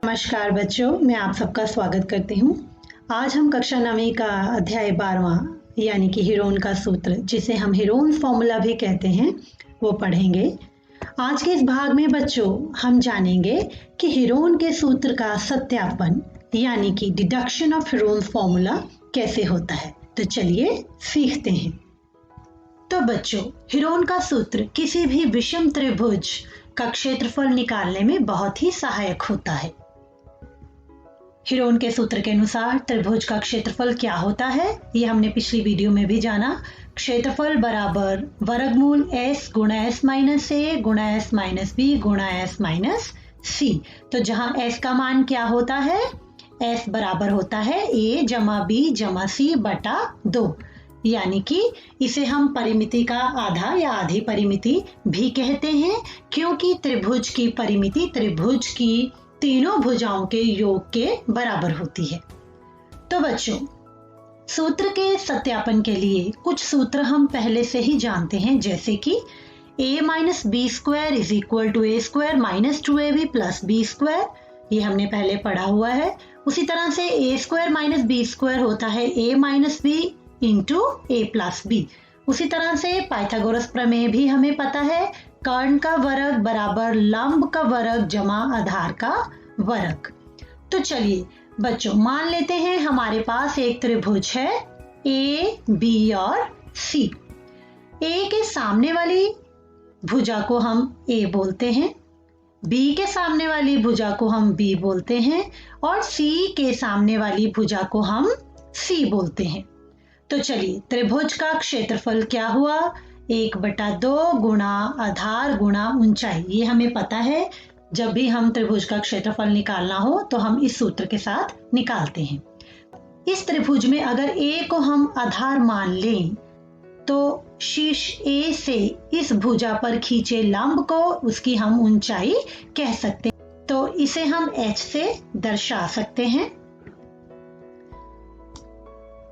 नमस्कार बच्चों, मैं आप सबका स्वागत करती हूँ। आज हम कक्षा 9वीं का अध्याय 12वां यानी कि हीरोन का सूत्र, जिसे हम हीरोन फॉर्मूला भी कहते हैं, वो पढ़ेंगे। आज के इस भाग में बच्चों हम जानेंगे कि हीरोन के सूत्र का सत्यापन यानी कि डिडक्शन ऑफ हीरोन फॉर्मूला कैसे होता है। तो चलिए सीखते हैं। तो बच्चों, हीरोन का सूत्र किसी भी विषम त्रिभुज का क्षेत्रफल निकालने में बहुत ही सहायक होता है। हीरोन के सूत्र के अनुसार त्रिभुज का क्षेत्रफल क्या होता है, ये हमने पिछली वीडियो में भी जाना। क्षेत्रफल बराबर वर्गमूल s गुणा s माइनस a गुणा s माइनस b गुणा s माइनस c। तो जहां s का मान क्या होता है, s बराबर होता है a जमा b जमा c बटा 2, यानी कि इसे हम परिमिति का आधा या आधी परिमिति भी कहते हैं, क्योंकि त्रिभुज की परिमिति त्रिभुज की तीनों भुजाओं के योग के बराबर होती है। तो बच्चों, सूत्र के सत्यापन के लिए कुछ सूत्र हम पहले से ही जानते हैं, जैसे कि a minus B square is equal to a square minus 2ab plus B square, ये हमने पहले पढ़ा हुआ है। उसी तरह से a square minus B square होता है a minus B into A plus b. उसी तरह से पाइथागोरस प्रमेय भी हमें पता है, कर्ण का वर्ग बराबर लंब का वर्ग जमा आधार का वर्ग। तो चलिए बच्चों, मान लेते हैं हमारे पास एक त्रिभुज है ए बी और सी। ए के सामने वाली भुजा को हम ए बोलते हैं, बी के सामने वाली भुजा को हम बी बोलते हैं और सी के सामने वाली भुजा को हम सी बोलते हैं। तो चलिए, त्रिभुज का क्षेत्रफल क्या हुआ, 1/2 गुणा आधार गुणा ऊंचाई। ये हमें पता है, जब भी हम त्रिभुज का क्षेत्रफल निकालना हो तो हम इस सूत्र के साथ निकालते हैं। इस त्रिभुज में अगर a को हम आधार मान लें तो शीर्ष a से इस भुजा पर खींचे लंब को उसकी हम ऊंचाई कह सकते हैं। तो इसे हम h से दर्शा सकते हैं।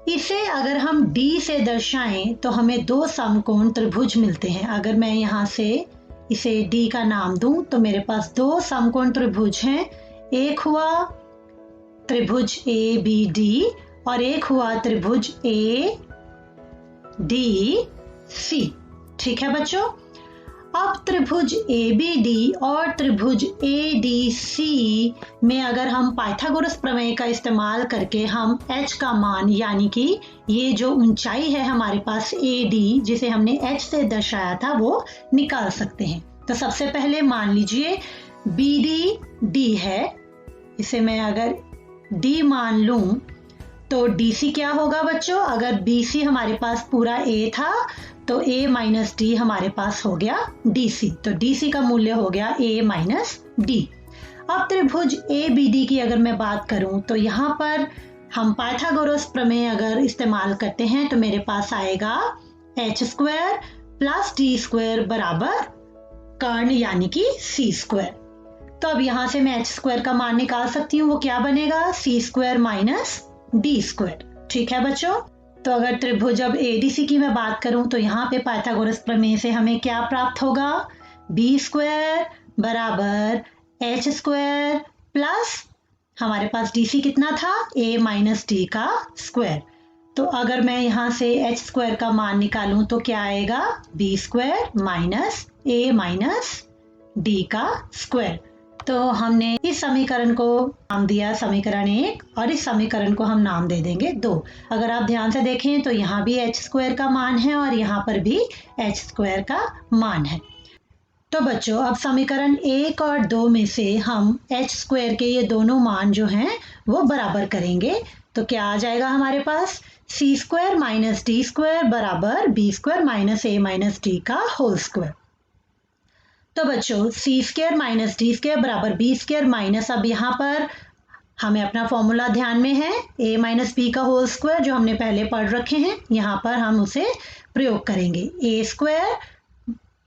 इसे अगर हम d से दर्शाएं तो हमें दो समकोण त्रिभुज मिलते हैं। अगर मैं यहाँ से इसे d का नाम दूं तो मेरे पास दो समकोण त्रिभुज हैं। एक हुआ त्रिभुज ABD और एक हुआ त्रिभुज ADC। ठीक है बच्चों, अब त्रिभुज ABD और त्रिभुज ADC में अगर हम पाइथागोरस प्रमेय का इस्तेमाल करके हम h का मान यानी कि ये जो ऊंचाई है हमारे पास AD, जिसे हमने h से दर्शाया था, वो निकाल सकते हैं। तो सबसे पहले मान लीजिए BD D है, इसे मैं अगर D मान लूं तो DC क्या होगा बच्चों, अगर BC हमारे पास पूरा A था तो A माइनस D हमारे पास हो गया DC, तो DC का मूल्य हो गया A माइनस D। अब त्रिभुज ABD की अगर मैं बात करूं तो यहाँ पर हम पाइथागोरस प्रमेय अगर इस्तेमाल करते हैं तो मेरे पास आएगा h square plus d square बराबर कर्ण यानी कि c स्क्वायर। तो अब यहाँ से मैं h स्क्वायर का मान निकाल सकती हूँ, वो क्या बनेगा, c square minus d square. ठीक है बच्चों, तो अगर त्रिभुज अब ADC की मैं बात करूं तो यहाँ पे पाइथागोरस प्रमेय से हमें क्या प्राप्त होगा, b स्क्वायर बराबर h स्क्वायर प्लस हमारे पास DC कितना था, a माइनस d का स्क्वायर। तो अगर मैं यहाँ से h स्क्वायर का मान निकालूं तो क्या आएगा, b square minus a minus d का स्क्वायर। तो हमने इस समीकरण को नाम दिया समीकरण 1 और इस समीकरण को हम नाम दे देंगे 2। अगर आप ध्यान से देखें तो यहाँ भी h स्क्वायर का मान है और यहाँ पर भी h स्क्वायर का मान है। तो बच्चों, अब समीकरण 1 और 2 में से हम h स्क्वायर के ये दोनों मान जो हैं वो बराबर करेंगे। तो क्या आ जाएगा हमारे पास, c square minus d square बराबर b square minus a minus d का होल स्क्वायर। तो बच्चों, c square minus d square बराबर b स्क्वायर माइनस, अब यहाँ पर हमें अपना फॉर्मूला ध्यान में है a माइनस b का होल स्क्वायर जो हमने पहले पढ़ रखे हैं, यहाँ पर हम उसे प्रयोग करेंगे, a square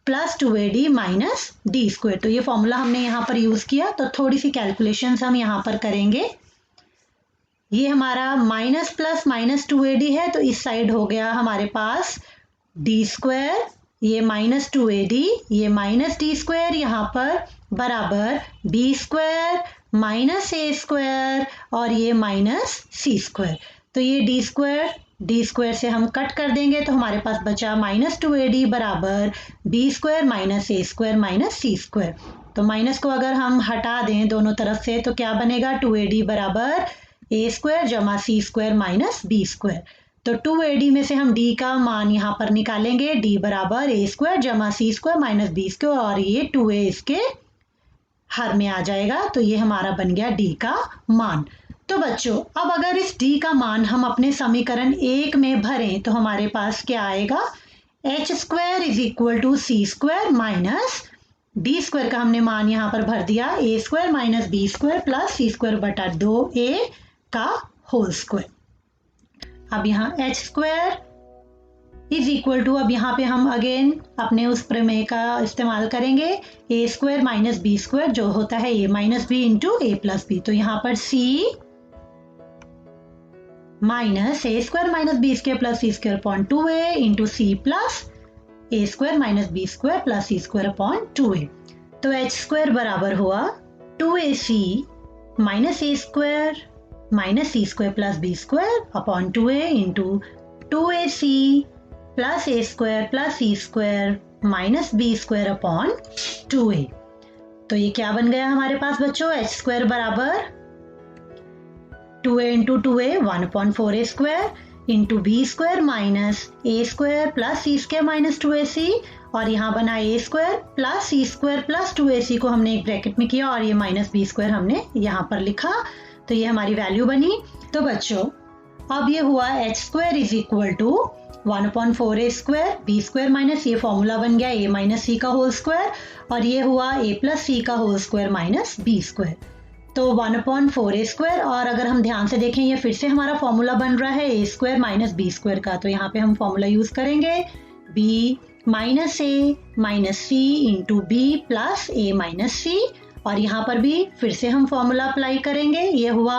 plus 2ad minus d square. तो ये फॉर्मूला हमने यहाँ पर यूज किया। तो थोड़ी सी कैलकुलेशंस हम यहाँ पर करेंगे। ये हमारा माइनस प्लस माइनस 2ad है, तो इस साइड हो गया हमारे पास d स्क्वायर, ये -2ad, ये -d स्क्वायर यहाँ पर बराबर b square minus A square और ये माइनस सी स्क्वायर। तो ये डी स्क्वायर से हम कट कर देंगे तो हमारे पास बचा माइनस 2AD बराबर B square minus A square minus C square. तो माइनस को अगर हम हटा दें दोनों तरफ से तो क्या बनेगा 2AD बराबर ए स्क्वायर जमा सी स्क्वायर माइनस बी स्क्वायर। तो 2AD में से हम d का मान यहाँ पर निकालेंगे, d बराबर ए स्क्वायर जमा सी स्क्वायर माइनस बी स्क्वायर और ये 2a इसके हर में आ जाएगा। तो ये हमारा बन गया d का मान। तो बच्चों अब अगर इस d का मान हम अपने समीकरण 1 में भरें तो हमारे पास क्या आएगा, H square is equal to C square minus D square का हमने मान यहाँ पर भर दिया A square minus B square plus C square बटा 2a का होल स्क्वायर। अब यहाँ H square is equal to, अब यहाँ पे हम अगेन अपने उस प्रमेय का इस्तेमाल करेंगे, A square minus B square जो होता है A minus B into A plus B. तो यहाँ पर C minus A square minus B square plus C square upon 2a into C plus A square minus B square plus C square upon 2a। तो H square बराबर हुआ 2ac minus A square minus C square plus B square upon 2a into 2ac plus A square plus C square minus B square upon 2a। तो ये क्या बन गया हमारे पास बच्चों, एच स्क्वायर बराबर 2a into 2a 1/4a square into B square minus A square plus C square minus 2ac और यहाँ बना A square plus C square plus 2ac को हमने एक ब्रैकेट में किया और ये माइनस बी स्क्वायर हमने यहाँ पर लिखा। तो ये हमारी वैल्यू बनी। तो बच्चों अब ये हुआ h square is equal to 1/4a square b square minus ये फॉर्मूला बन गया a माइनस सी का होल स्क्वायर और ये हुआ a प्लस सी का whole square minus B square. तो 1/4a स्क्वायर और अगर हम ध्यान से देखें ये फिर से हमारा फॉर्मूला बन रहा है a square minus B square का। तो यहाँ पे हम फॉर्मूला यूज करेंगे b minus a minus c into b plus a minus c और यहाँ पर भी फिर से हम फॉर्मूला अप्लाई करेंगे। ये हुआ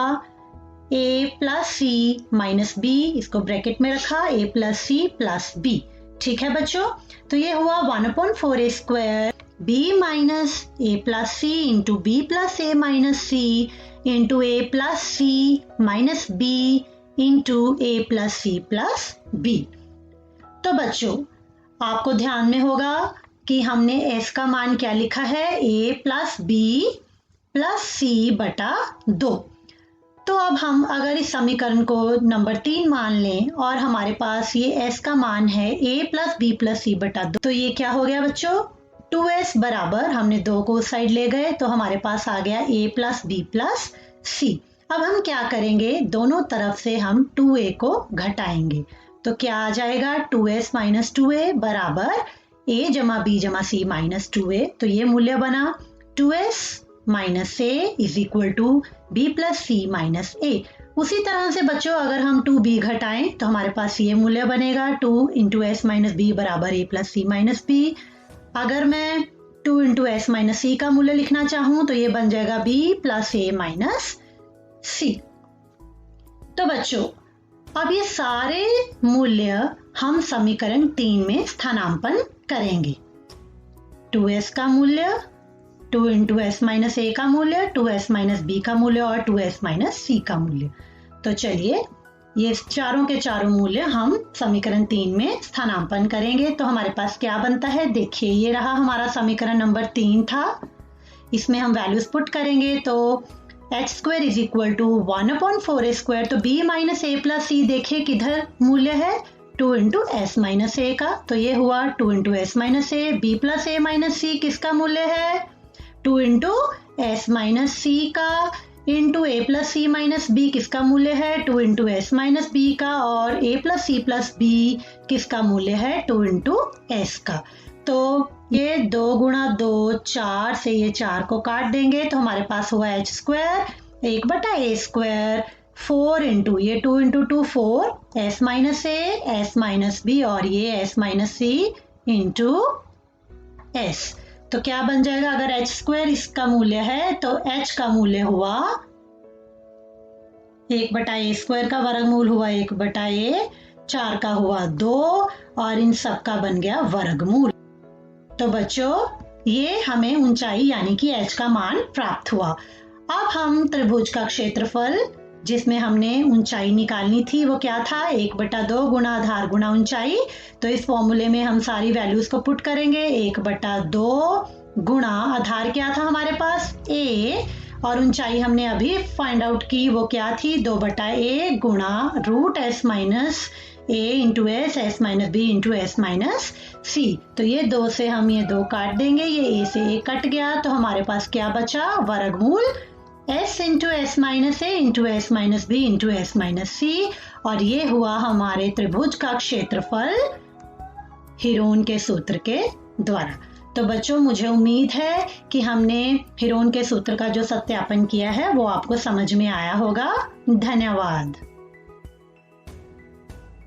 a plus c minus b, इसको ब्रैकेट में रखा a plus c plus b. ठीक है बच्चों, तो ये हुआ 1/4a square b minus a plus c into b plus a minus c into A plus c minus B into A plus c plus B. तो बच्चों आपको ध्यान में होगा कि हमने s का मान क्या लिखा है, a प्लस बी प्लस सी बटा 2। तो अब हम अगर इस समीकरण को नंबर 3 मान लें और हमारे पास ये s का मान है a प्लस बी प्लस सी बटा 2, तो ये क्या हो गया बच्चों, 2s बराबर हमने 2 को उस साइड ले गए तो हमारे पास आ गया a प्लस बी प्लस सी। अब हम क्या करेंगे, दोनों तरफ से हम 2a को घटाएंगे तो क्या आ जाएगा 2s माइनस 2a बराबर a जमा बी जमा सी माइनस 2a। तो ये मूल्य बना 2s minus a is equal to b plus c minus a। उसी तरह से बच्चों अगर हम 2b घटाएं तो हमारे पास ये मूल्य बनेगा 2 इंटू एस माइनस बी बराबर a plus c minus b। अगर मैं 2 इंटू एस माइनस सी का मूल्य लिखना चाहूं तो ये बन जाएगा b प्लस a माइनस सी। तो बच्चों अब ये सारे मूल्य हम समीकरण 3 में स्थानापन्न करेंगे। 2s का मूल्य, 2 इंटू एस माइनस ए का मूल्य, 2s माइनस बी का मूल्य और 2s माइनस सी का मूल्य। तो चलिए ये चारों के चारों मूल्य हम समीकरण 3 में स्थानापन्न करेंगे तो हमारे पास क्या बनता है, देखिए ये रहा हमारा समीकरण नंबर 3 था। इसमें हम वैल्यूज पुट करेंगे तो H square is equal to 1/4a square, तो b minus a plus c देखिए किधर मूल्य है 2 इंटू एस माइनस ए का। तो ये हुआ 2 into s minus A, B plus a minus सी किसका मूल्य है 2 इंटू एस माइनस सी का इंटू ए प्लस सी माइनस बी किसका मूल्य है 2 इंटू एस माइनस बी का और ए प्लस सी प्लस बी किसका मूल्य है 2 इंटू एस का। तो ये 2 गुणा 2 4 से ये 4 को काट देंगे तो हमारे पास हुआ एच स्क्वायर 1 बटा ए स्क्वायर 4 इंटू ये 2 into 2 4 s minus a s minus b और ये s minus c into s. तो क्या बन जाएगा, अगर एच स्क्वायर इसका मूल्य है तो एच का मूल्य हुआ 1 बटा ए स्क्वायर का वर्गमूल हुआ 1 बटा ए, 4 का हुआ 2 और इन सब का बन गया वर्गमूल। तो बच्चों ये हमें ऊंचाई यानी कि h का मान प्राप्त हुआ। अब हम त्रिभुज का क्षेत्रफल जिसमें हमने ऊंचाई निकालनी थी वो क्या था, 1/2 गुणा आधार गुणा ऊंचाई। तो इस फॉर्मूले में हम सारी वैल्यूज को पुट करेंगे, 1/2 गुणा आधार क्या था हमारे पास a, और ऊंचाई हमने अभी फाइंड आउट की वो क्या थी, 2/a गुणा root s minus a into s minus b into s minus c। तो ये 2 से हम ये 2 काट देंगे, ये a से a कट गया, तो हमारे पास क्या बचा, वर्गमूल s into s minus a into s minus b into s minus c। और ये हुआ हमारे त्रिभुज का क्षेत्रफल हीरोन के सूत्र के द्वारा। तो बच्चों मुझे उम्मीद है कि हमने हीरोन के सूत्र का जो सत्यापन किया है वो आपको समझ में आया होगा। धन्यवाद।